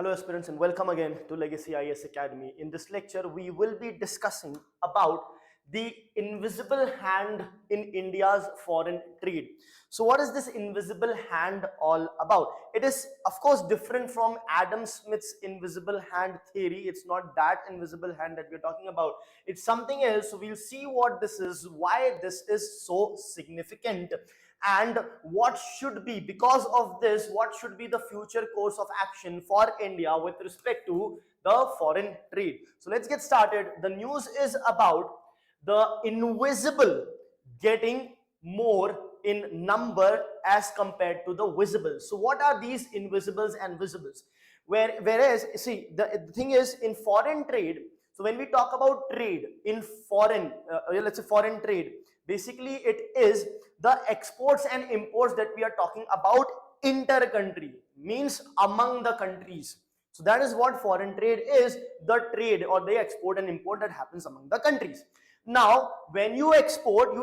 Hello aspirants and welcome again to Legacy IAS Academy. In this lecture, we will be discussing about the invisible hand in India's foreign trade. So what is this invisible hand all about? It is of course different from Adam Smith's invisible hand theory. It's not that invisible hand that we're talking about. It's something else. So we'll see what this is, why this is so significant, and what should be, because of this, what should be the future course of action for India with respect to the foreign trade. So let's get started. The news is about the invisible getting more in number as compared to the visible. So what are these invisibles and visibles? Whereas, see, the thing is, in foreign trade, so when we talk about trade in foreign, let's say foreign trade, basically it is the exports and imports that we are talking about inter-country, means among the countries. So that is what foreign trade is, the trade or the export and import that happens among the countries. Now, when you export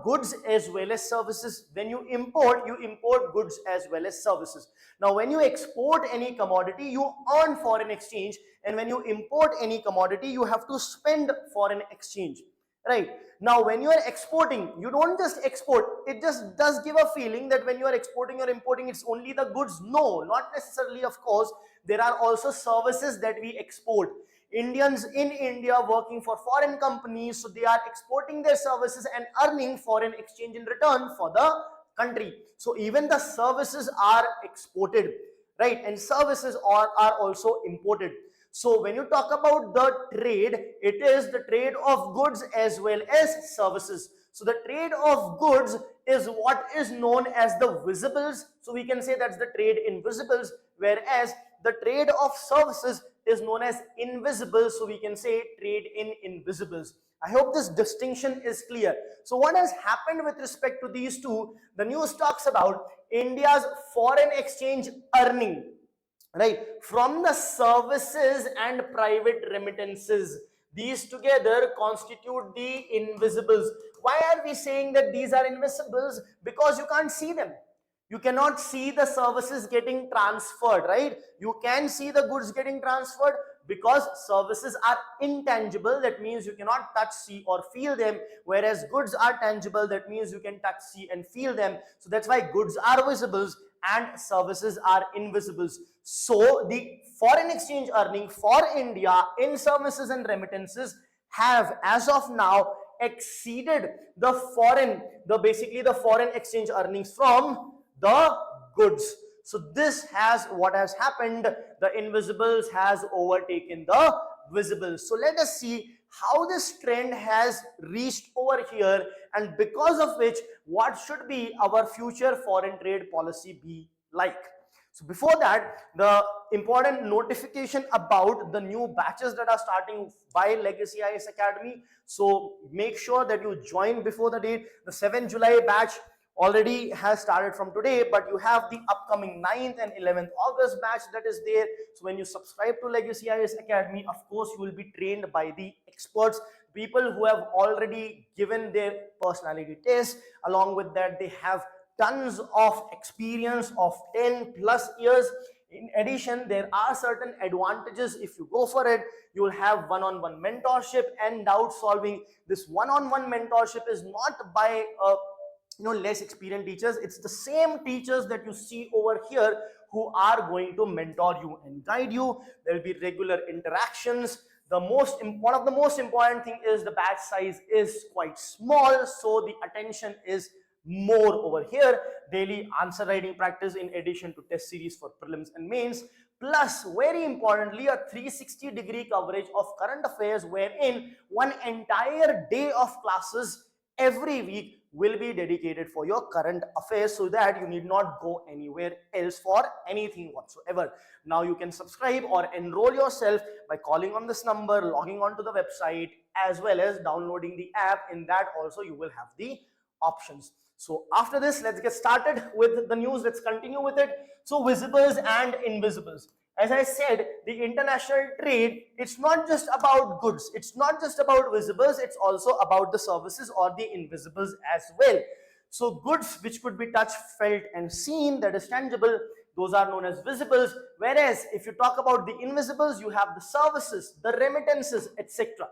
goods as well as services. When you import goods as well as services. Now, when you export any commodity, you earn foreign exchange, and when you import any commodity, you have to spend foreign exchange. Right. Now, when you are exporting, you don't just export. It just does give a feeling that when you are exporting or importing, it's only the goods. No, not necessarily, of course. There are also services that we export. Indians in India working for foreign companies, so they are exporting their services and earning foreign exchange in return for the country. So even the services are exported, right? And services are also imported. So when you talk about the trade, it is the trade of goods as well as services. So the trade of goods is what is known as the visibles. So we can say that's the trade in visibles, whereas the trade of services is known as invisible. So we can say trade in invisibles. I hope this distinction is clear. So what has happened with respect to these two? The news talks about India's foreign exchange earning, right, from the services and private remittances. These together constitute the invisibles. Why are we saying that these are invisibles? Because you can't see them. You cannot see the services getting transferred, right? You can see the goods getting transferred because services are intangible. That means you cannot touch, see or feel them, whereas goods are tangible. That means you can touch, see and feel them. So that's why goods are visibles and services are invisibles. So the foreign exchange earning for India in services and remittances have, as of now, exceeded the foreign exchange earnings from the goods. So this has what has happened. The invisibles has overtaken the visibles. So let us see how this trend has reached over here, and because of which, what should be our future foreign trade policy be like. So before that, the important notification about the new batches that are starting by Legacy IAS Academy. So make sure that you join before the date. The 7th July batch already has started from today, but you have the upcoming 9th and 11th August batch that is there. So when you subscribe to Legacy IAS Academy, of course, you will be trained by the experts, people who have already given their personality test. Along with that, they have tons of experience of 10+ years. In addition, there are certain advantages if you go for it. You will have one-on-one mentorship and doubt solving. This one-on-one mentorship is not by less experienced teachers. It's the same teachers that you see over here who are going to mentor you and guide you. There will be regular interactions. One of the most important thing is the batch size is quite small, so the attention is more over here. Daily answer writing practice in addition to test series for prelims and mains, plus very importantly a 360-degree coverage of current affairs, wherein one entire day of classes every week will be dedicated for your current affairs, so that you need not go anywhere else for anything whatsoever. Now you can subscribe or enroll yourself by calling on this number, logging on to the website, as well as downloading the app. In that also you will have the options. So after this, let's get started with the news. Let's continue with it. So visibles and invisibles. As I said, the international trade, it's not just about goods. It's not just about visibles. It's also about the services or the invisibles as well. So goods which could be touched, felt and seen, that is tangible. those are known as visibles. Whereas if you talk about the invisibles, you have the services, the remittances, etc.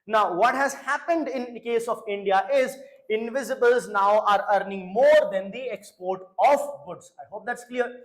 Now, what has happened in the case of India is invisibles now are earning more than the export of goods. I hope that's clear.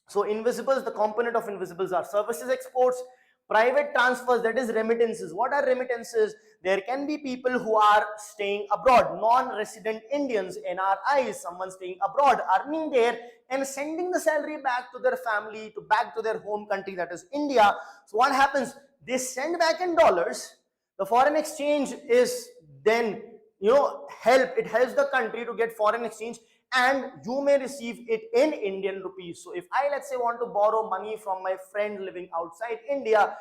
So invisibles, the component of invisibles are services exports, private transfers, that is remittances. What are remittances? There can be people who are staying abroad, non-resident Indians, NRIs, someone staying abroad, earning there and sending the salary back to their family, back to their home country, that is India. So what happens? They send back in dollars. The foreign exchange is then, it helps the country to get foreign exchange, and you may receive it in Indian rupees. So if I, let's say, want to borrow money from my friend living outside India,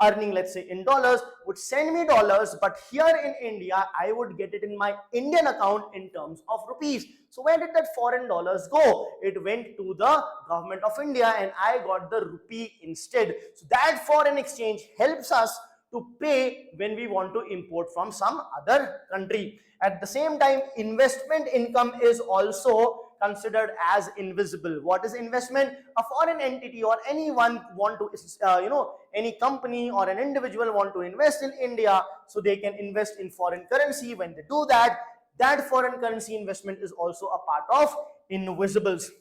earning, let's say, in dollars, would send me dollars, but here in India I would get it in my Indian account in terms of rupees. So where did that foreign dollars go? It went to the government of India and I got the rupee instead. So that foreign exchange helps us to pay when we want to import from some other country. At the same time, investment income is also considered as invisible. What is investment? A foreign entity or anyone want to, any company or an individual want to invest in India, so they can invest in foreign currency. When they do that, that foreign currency investment is also a part of invisibles.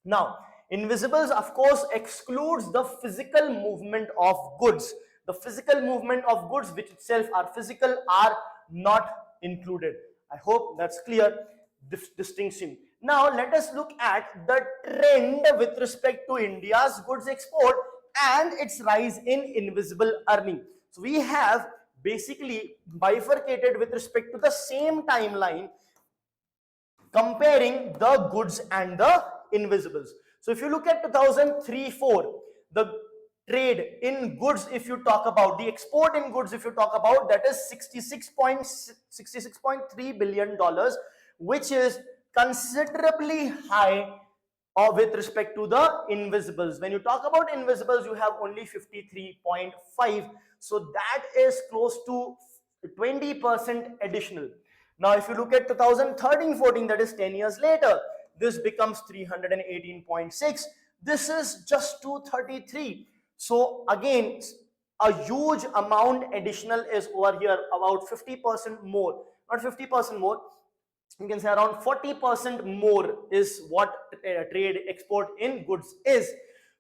Now, invisibles, of course, excludes the physical movement of goods. The physical movement of goods, which itself are physical, are not included. I hope that's clear, this distinction. Now let us look at the trend with respect to India's goods export and its rise in invisible earning. So we have basically bifurcated with respect to the same timeline, comparing the goods and the invisibles. So if you look at 2003-4, the trade in goods, if you talk about the export in goods, if you talk about, that is $66.3 billion, which is considerably high with respect to the invisibles. When you talk about invisibles, you have only 53.5. So that is close to 20% additional. Now, if you look at 2013-14, that is 10 years later, this becomes 318.6. This is just 233. So again, a huge amount additional is over here, about 50% more, not 50% more, you can say around 40% more is what trade export in goods is.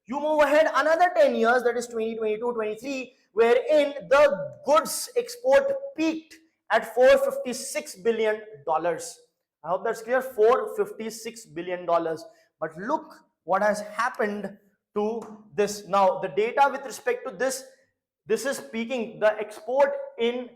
You move ahead another 10 years, that is 2022-23, wherein the goods export peaked at $456 billion. I hope that's clear, $456 billion. But look what has happened to this. Now, the data with respect to this is peaking, the export in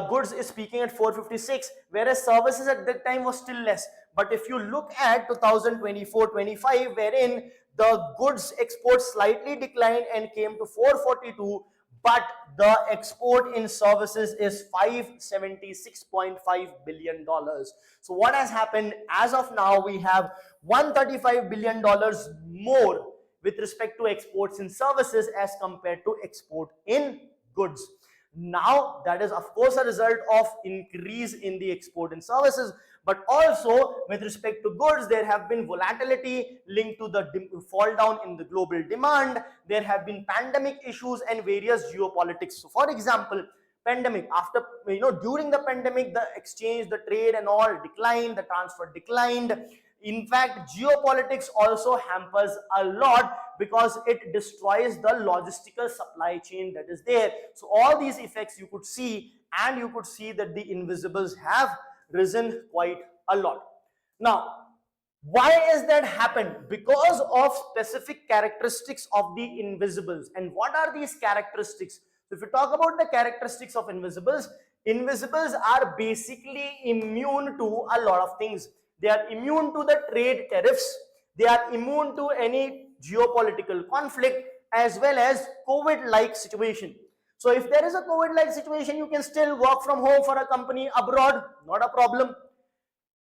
goods is peaking at 456, whereas services at that time was still less. But if you look at 2024-25, wherein the goods export slightly declined and came to 442, but the export in services is $576.5 billion. So what has happened? As of now, we have $135 billion more with respect to exports in services as compared to export in goods. Now, that is of course a result of increase in the export in services, but also with respect to goods, there have been volatility linked to the fall down in the global demand. There have been pandemic issues and various geopolitics. So for example, pandemic, after, during the pandemic, the exchange, the trade and all declined, the transfer declined. In fact, geopolitics also hampers a lot because it destroys the logistical supply chain that is there. So all these effects you could see, and you could see that the invisibles have risen quite a lot. Now, why is that happened? Because of specific characteristics of the invisibles. And what are these characteristics? So if you talk about the characteristics of invisibles, invisibles are basically immune to a lot of things. They are immune to the trade tariffs. They are immune to any geopolitical conflict as well as COVID-like situation. So if there is a COVID-like situation, you can still work from home for a company abroad, not a problem.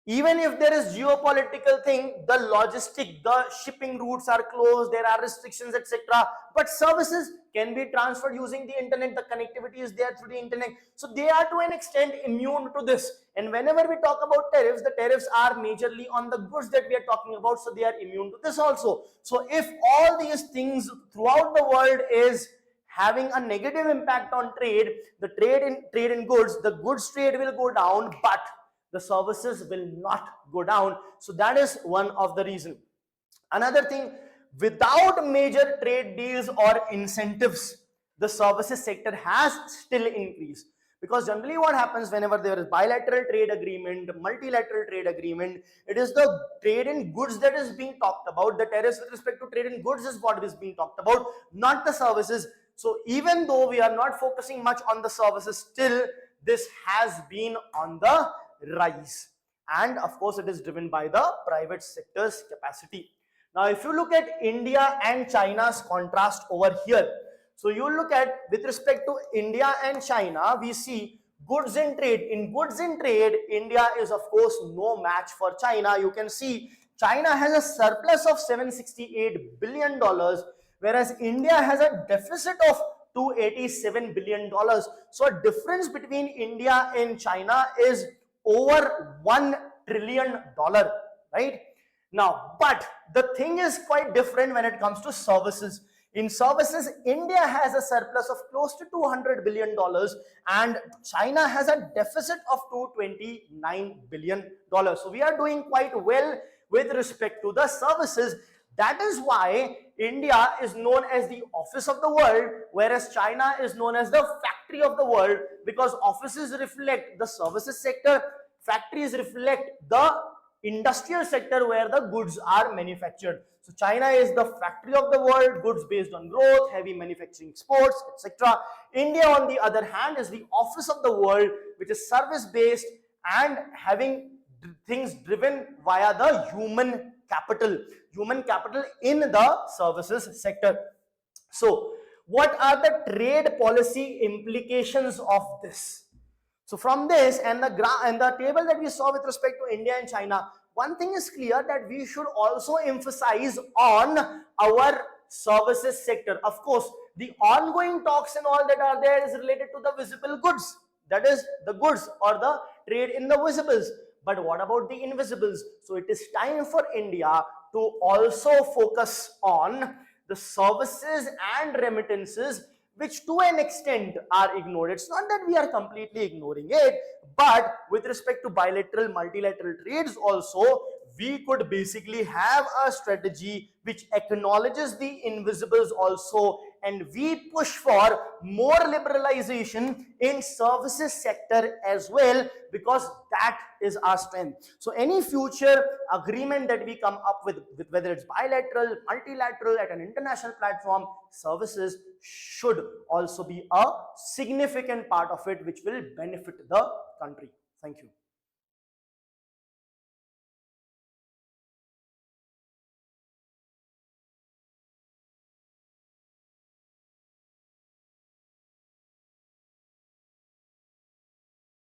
Even if there is geopolitical thing, the logistic, the shipping routes are closed, there are restrictions, etc. But services can be transferred using the internet. The connectivity is there through the internet. So they are to an extent immune to this. And whenever we talk about tariffs, the tariffs are majorly on the goods that we are talking about. So they are immune to this also. So if all these things throughout the world is having a negative impact on trade, the trade in goods, the goods trade will go down, but the services will not go down. So that is one of the reason. Another thing, without major trade deals or incentives, the services sector has still increased. Because generally what happens whenever there is bilateral trade agreement, multilateral trade agreement, it is the trade in goods that is being talked about. The tariffs with respect to trade in goods is what is being talked about, not the services. So even though we are not focusing much on the services, still this has been on the rise. And of course it is driven by the private sector's capacity. Now if you look at India and China's contrast over here, so you look at, with respect to India and China, we see goods in trade. In goods in trade, India is of course no match for China. You can see China has a surplus of $768 billion, whereas India has a deficit of $287 billion. So a difference between India and China is over $1 trillion, right? Now, but the thing is quite different when it comes to services. In services, India has a surplus of close to $200 billion and China has a deficit of $229 billion. So we are doing quite well with respect to the services. That is why India is known as the office of the world, whereas China is known as the factory of the world, because offices reflect the services sector, factories reflect the industrial sector where the goods are manufactured. So China is the factory of the world, goods based on growth, heavy manufacturing exports, etc. India on the other hand is the office of the world, which is service based and having things driven via the human capital in the services sector. So what are the trade policy implications of this? So from this and the table that we saw with respect to India and China, one thing is clear, that we should also emphasize on our services sector. Of course, the ongoing talks and all that are there is related to the visible goods. That is the goods or the trade in the visibles. But what about the invisibles? So it is time for India to also focus on the services and remittances, which to an extent are ignored. It's not that we are completely ignoring it, but with respect to bilateral, multilateral trades also, we could basically have a strategy which acknowledges the invisibles also, and we push for more liberalization in services sector as well, because that is our strength. So any future agreement that we come up with whether it's bilateral, multilateral, at an international platform, services should also be a significant part of it, which will benefit the country. Thank you.